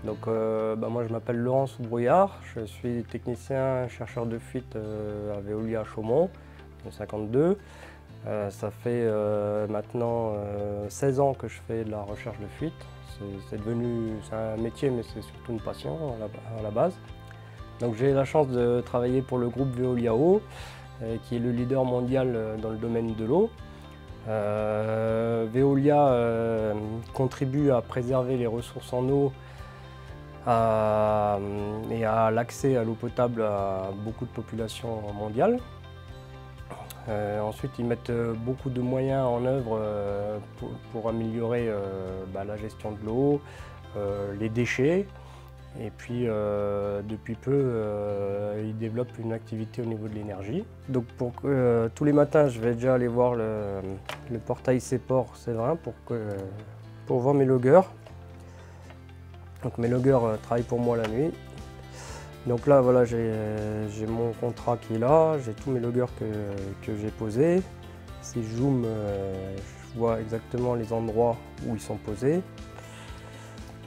Donc moi je m'appelle Laurent Soubrouillard, je suis technicien chercheur de fuite à Veolia à Chaumont, en 52. Ça fait maintenant 16 ans que je fais de la recherche de fuite. C'est un métier, mais c'est surtout une passion à la base. Donc j'ai la chance de travailler pour le groupe Veolia Eau, qui est le leader mondial dans le domaine de l'eau. Veolia contribue à préserver les ressources en eau et à l'accès à l'eau potable à beaucoup de populations mondiales. Ensuite, ils mettent beaucoup de moyens en œuvre pour améliorer la gestion de l'eau, les déchets. Et puis, depuis peu, ils développent une activité au niveau de l'énergie. Donc, tous les matins, je vais déjà aller voir le portail Seaport Séverin pour voir mes loggers. Donc, mes loggers travaillent pour moi la nuit. Donc là, voilà, j'ai mon contrat qui est là, j'ai tous mes loggers que j'ai posés. Si je zoome, je vois exactement les endroits où ils sont posés.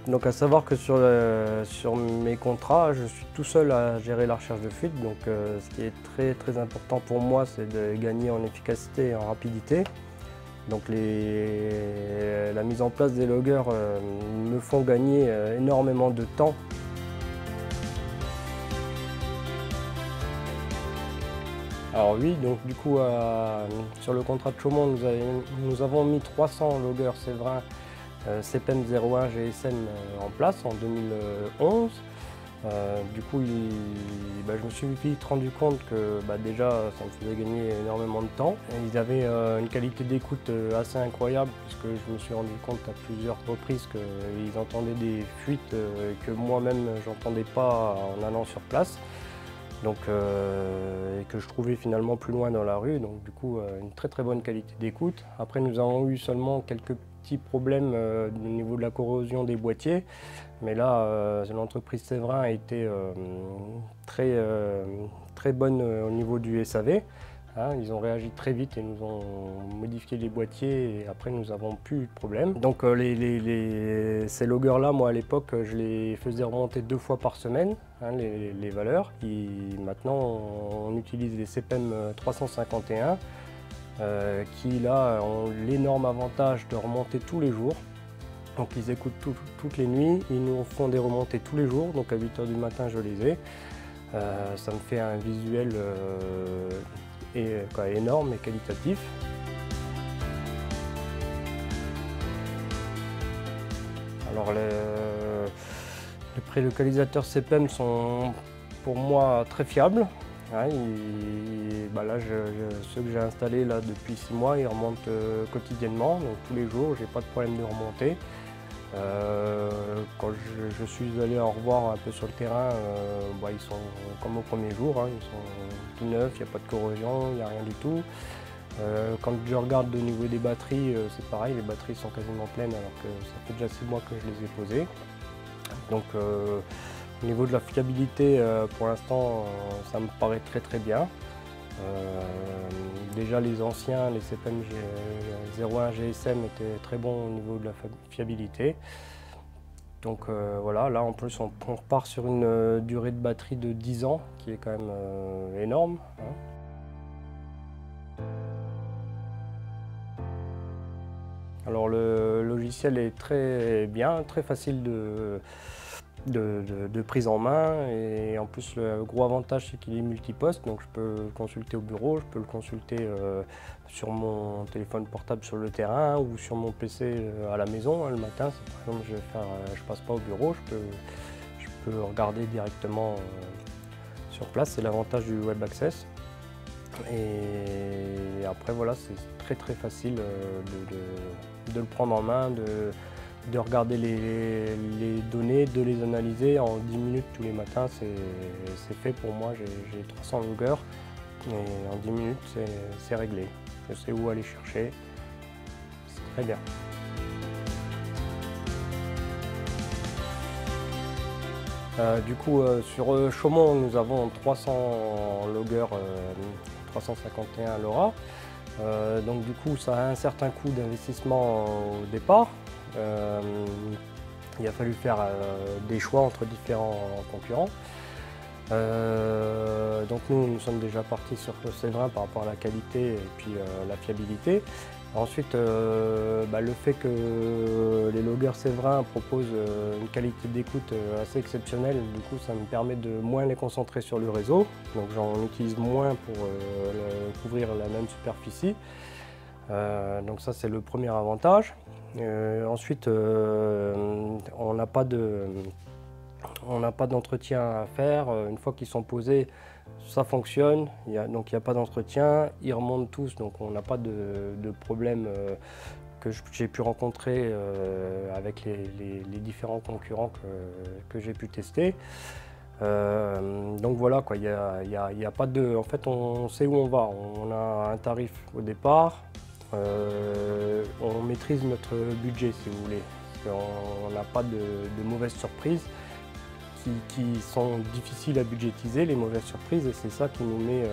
Donc à savoir que sur mes contrats, je suis tout seul à gérer la recherche de fuite. Donc ce qui est très très important pour moi, c'est de gagner en efficacité et en rapidité. Donc la mise en place des loggers me font gagner énormément de temps. Alors oui, donc du coup, sur le contrat de Chaumont, nous avons mis 300 loggers Séverin CPEM 01 GSM en place en 2011. Du coup, je me suis vite rendu compte que déjà, ça me faisait gagner énormément de temps. Et ils avaient une qualité d'écoute assez incroyable, puisque je me suis rendu compte à plusieurs reprises qu'ils entendaient des fuites que moi-même, j'entendais pas en allant sur place. Donc, et que je trouvais finalement plus loin dans la rue, donc du coup une très très bonne qualité d'écoute. Après nous avons eu seulement quelques petits problèmes au niveau de la corrosion des boîtiers, mais là l'entreprise Séverin a été très bonne au niveau du SAV. Hein, ils ont réagi très vite et nous ont modifié les boîtiers et après nous n'avons plus eu de problème. Donc ces loggers-là, moi à l'époque, je les faisais remonter 2 fois par semaine, hein, les valeurs. Maintenant, on utilise les CPEM 351 qui là ont l'énorme avantage de remonter tous les jours. Donc ils écoutent toutes les nuits, ils nous font des remontées tous les jours, donc à 8 h du matin je les ai. Ça me fait un visuel énorme et qualitatif. Alors les prélocalisateurs CPEM sont pour moi très fiables. Hein, ceux que j'ai installés là, depuis 6 mois, ils remontent quotidiennement, donc tous les jours, j'ai pas de problème de remontée. Quand je suis allé en revoir un peu sur le terrain, ils sont comme au premier jour, hein, ils sont tout neufs, il n'y a pas de corrosion, il n'y a rien du tout. Quand je regarde au niveau des batteries, c'est pareil, les batteries sont quasiment pleines alors que ça fait déjà 6 mois que je les ai posées. Donc au niveau de la fiabilité, pour l'instant, ça me paraît très très bien. Déjà les anciens, les CPEM 01 GSM étaient très bons au niveau de la fiabilité. Donc voilà, là en plus on repart sur une durée de batterie de 10 ans qui est quand même énorme. Hein. Alors le logiciel est très bien, très facile de prise en main et en plus le gros avantage c'est qu'il est multiposte, donc je peux le consulter au bureau, je peux le consulter sur mon téléphone portable sur le terrain ou sur mon PC à la maison. Le matin, si par exemple je passe pas au bureau, je peux regarder directement sur place, c'est l'avantage du Web Access. Et après voilà, c'est très très facile de le prendre en main, de regarder les données, de les analyser en 10 minutes tous les matins, c'est fait pour moi. J'ai 300 loggers et en 10 minutes c'est réglé. Je sais où aller chercher, c'est très bien. Du coup, sur Chaumont, nous avons 300 loggers 351 LoRa. Donc du coup, ça a un certain coût d'investissement au départ. il a fallu faire des choix entre différents concurrents. Donc nous sommes déjà partis sur Séverin par rapport à la qualité et puis la fiabilité. Ensuite, le fait que les loggers Séverin proposent une qualité d'écoute assez exceptionnelle, du coup ça me permet de moins les concentrer sur le réseau. Donc j'en utilise moins pour couvrir la même superficie. Donc ça c'est le premier avantage. Ensuite, on n'a pas d'entretien à faire. Une fois qu'ils sont posés, ça fonctionne, donc il n'y a pas d'entretien, ils remontent tous, donc on n'a pas de problème que j'ai pu rencontrer avec les différents concurrents que j'ai pu tester. Donc voilà, quoi, il y a pas de... En fait, on sait où on va, on a un tarif au départ, on maîtrise notre budget si vous voulez, on n'a pas de mauvaises surprises. Qui sont difficiles à budgétiser, les mauvaises surprises, et c'est ça qui nous met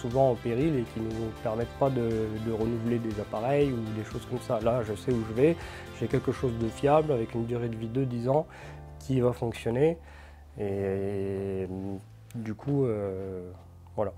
souvent en péril et qui ne nous permettent pas de renouveler des appareils ou des choses comme ça. Là, je sais où je vais, j'ai quelque chose de fiable avec une durée de vie de 10 ans qui va fonctionner et du coup, voilà.